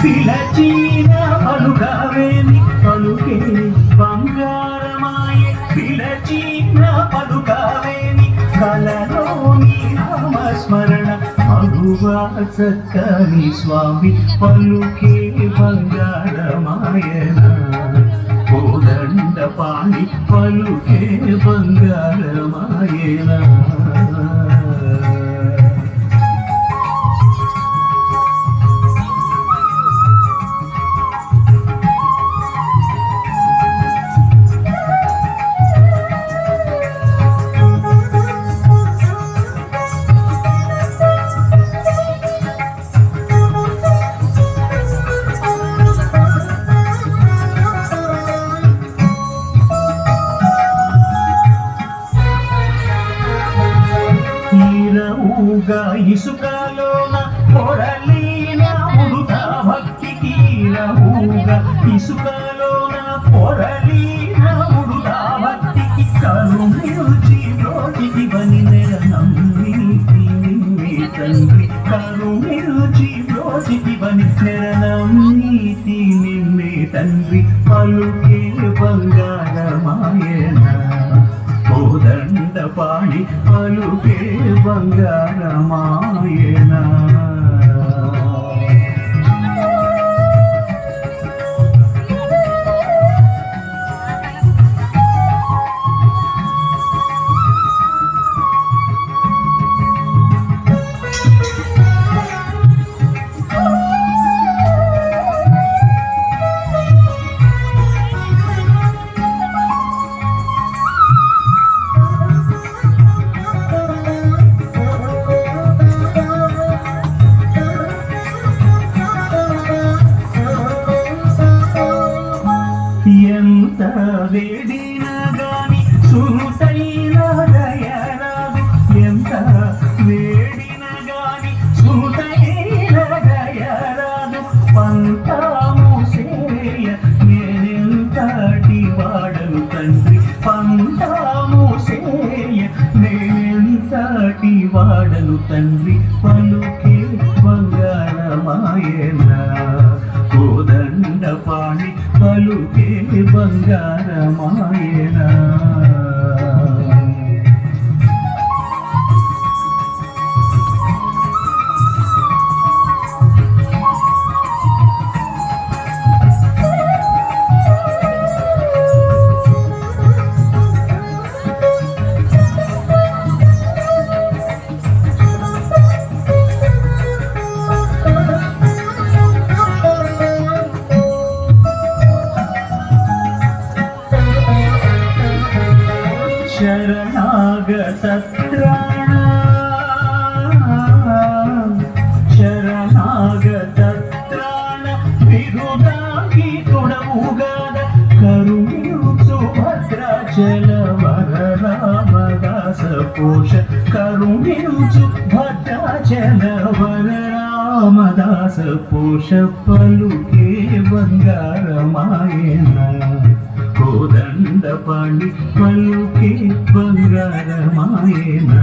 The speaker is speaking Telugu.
పిలచిన పలుకవేమి పలుకే బంగారమాయే పిలచిన పలుకవేమి కలలోని నామస్మరణ మగువా చక్కని స్వామి పలుకే బంగారమాయన కోదండ పాణి పలుకే బంగారమాయన ఊగా ఇసుకలోన పొరలీన ఉడుత భక్తికి ఊగా ఇసుకలోన పొరలీన ఉడుత భక్తికి కరుణించి రోజుకి బని నమ్మి తండ్రి కరుణించి రోజుకి బని నమ్మి నిన్నే తండ్రి పలుకే బంగారమాయన కోదండ పాణి పలుకే బంగారమాయన ఎంత వేడిన గాని సునుతైన దయరాదు ఎంత వేడిన గాని సునుతైన దయరాదు పంతాము సేయ నేనెంతటి వాడను తండ్రి పంతాము సేయ నేనెంతటి వాడను తండ్రి పలుకే బంగారమాయన కోదండ పాణి పలుకే బంగారమాయన శరణాగత త్రాణ శరణాగత త్రాణ బిరుదాకి తొడవుగాద కరుణించు భద్రాచల వరరామదాస పోష కరుణించు భద్రాచల వరరామదాస పోష పలుకే బంగారమాయన కోదండ పాణి పలుకే బంగారమాయన